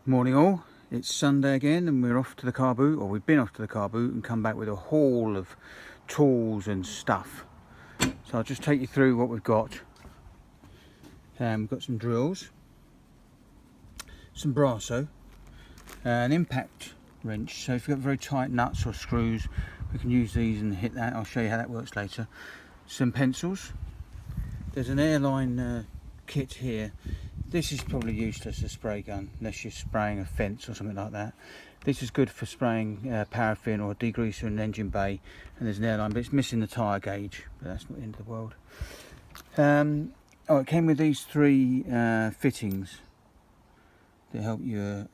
Morning all, it's Sunday again and we're off to the car boot, or we've been off to the car boot and come back with a haul of tools and stuff. So I'll just take you through what we've got. We've got some drills, some brasso, an impact wrench, so if you've got very tight nuts or screws we can use these and hit that. I'll show you how that works later. Some pencils, there's an airline kit here. This is probably useless, a spray gun, unless you're spraying a fence or something like that. This is good for spraying paraffin or degreaser in an engine bay, and there's an airline, but it's missing the tyre gauge, but that's not the end of the world. It came with these three fittings that help you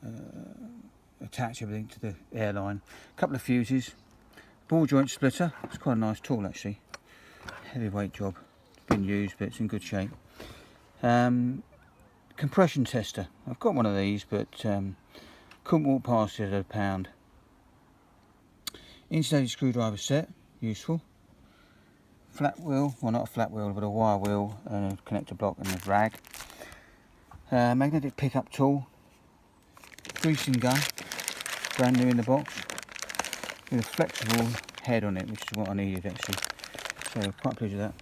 attach everything to the airline. A couple of fuses, ball joint splitter, it's quite a nice tool actually, heavyweight job, it's been used but it's in good shape. Compression tester, I've got one of these but couldn't walk past it at £1. Insulated screwdriver set, useful. Flat wheel, well not a flat wheel but a wire wheel, and a connector block and a rag. Magnetic pickup tool, greasing gun, brand new in the box, with a flexible head on it, which is what I needed actually, so quite pleased with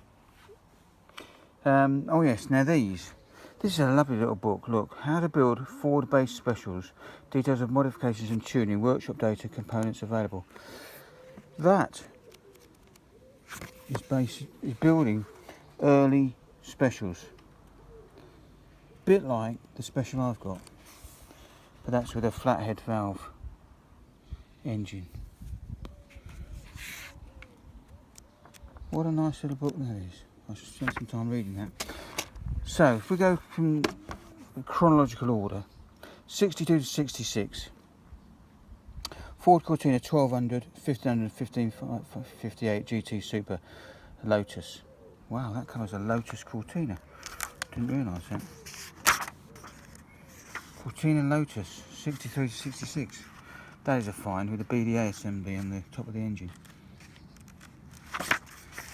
that. Oh yes, now this is a lovely little book. Look, how to build Ford-based specials, details of modifications and tuning, workshop data, components available. That is building early specials, bit like the special I've got, but that's with a flathead valve engine. What a nice little book that is. I should spend some time reading that. So if we go from chronological order, 62 to 66, Ford Cortina 1200, 1500, 1558 GT Super Lotus. Wow, that covers a Lotus Cortina. Didn't realise that. Cortina Lotus 63 to 66. That is a find with a BDA assembly on the top of the engine.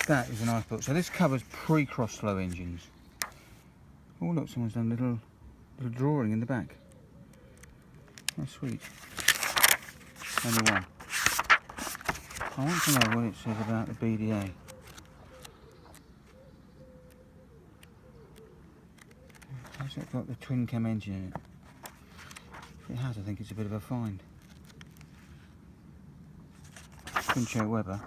That is a nice book. So this covers pre-cross flow engines. Oh look, someone's done a little drawing in the back. That's sweet. Only one. I want to know what it says about the BDA. Has it got the twin cam engine in it? If it has, I think it's a bit of a find. Pinchot Weber.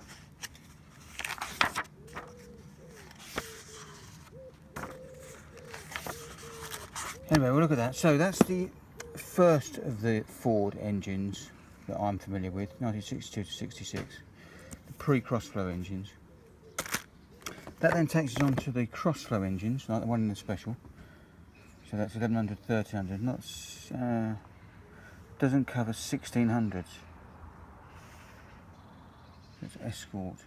Anyway, we'll look at that. So that's the first of the Ford engines that I'm familiar with, 1962 to 66, the pre-crossflow engines. That then takes us on to the crossflow engines, like the one in the special. So that's 1100, 1300. Not doesn't cover 1600s. That's Escort.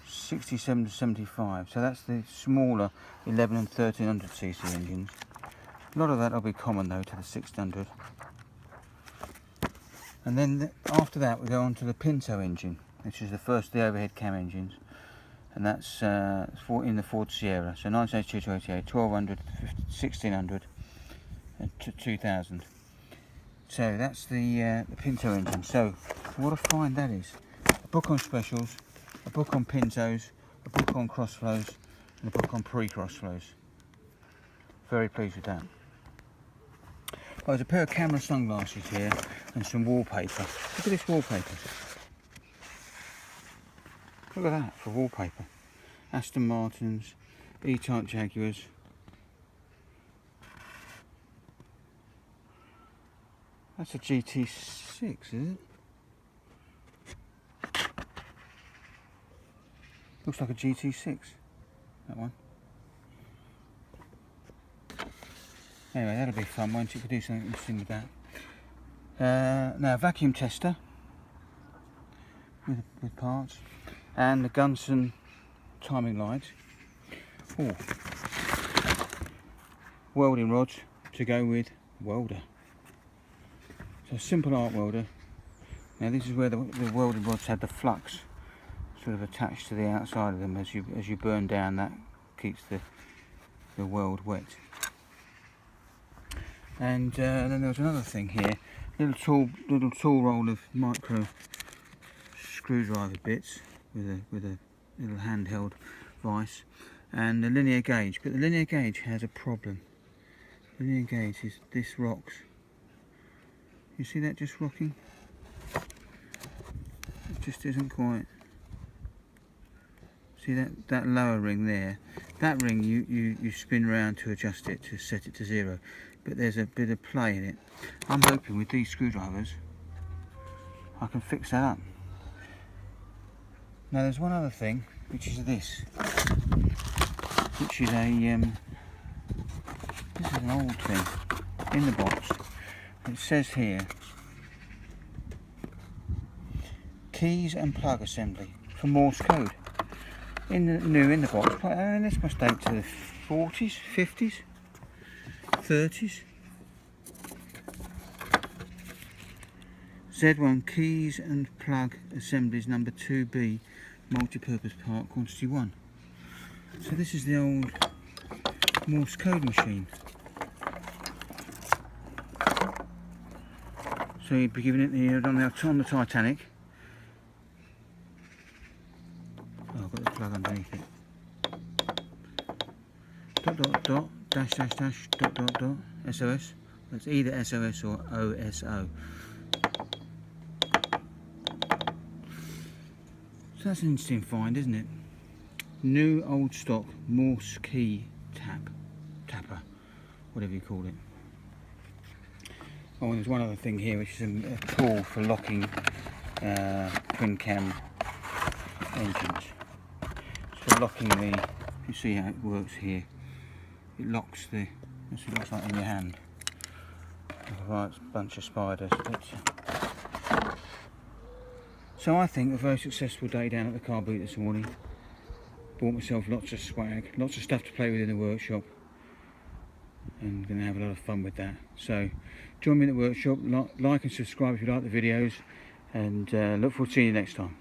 67 to 75, so that's the smaller 11 and 1300cc engines. A lot of that will be common though to the 600. And then after that we go on to the Pinto engine, which is the first of the overhead cam engines, and that's in the Ford Sierra. So 1982 to 88, 1200, 1600 and 2000. So that's the Pinto engine. So what a find that is. A book on specials, a book on Pintos, a book on crossflows, and a book on pre-crossflows. Very pleased with that. Well, there's a pair of camera sunglasses here and some wallpaper. Look at this wallpaper. Look at that for wallpaper. Aston Martins, E-Type Jaguars. That's a GT6, is it? Looks like a GT6, that one. Anyway, that'll be fun, won't it? You could do something interesting with that. Now, vacuum tester with parts, and the Gunson timing lights. Oh, welding rods to go with welder. So simple arc welder. Now this is where the welding rods have the flux sort of attached to the outside of them. As you burn down, that keeps the weld wet. And then there was another thing here, little tool roll of micro screwdriver bits with a little handheld vice, and a linear gauge. But the linear gauge has a problem. The linear gauge is this rocks. You see that just rocking? It just isn't quite. See that lower ring there? That ring you spin round to adjust it, to set it to 0. But there's a bit of play in it. I'm hoping with these screwdrivers I can fix that up. Now there's one other thing, which is this, which is a this is an old thing in the box. It says here, keys and plug assembly for Morse code. In the box, and this must date to the 40s, 50s, 30s. Z1 keys and plug assemblies number 2B, multi-purpose part, quantity 1. So this is the old Morse code machine. So you'd be giving it the on the Titanic. Oh, I've got the plug underneath it. Dot dot dot dash dash dash dot dot dot SOS. That's either SOS or OSO. So that's an interesting find, isn't it? New old stock Morse key tapper, whatever you call it. Oh, and there's one other thing here, which is a tool for locking twin cam engines. So locking the, you see how it works here. It locks the, that's what it looks like in your hand. Right, it's a bunch of spiders. So I think a very successful day down at the car boot this morning. Bought myself lots of swag, lots of stuff to play with in the workshop, and going to have a lot of fun with that. So join me in the workshop, like and subscribe if you like the videos, and look forward to seeing you next time.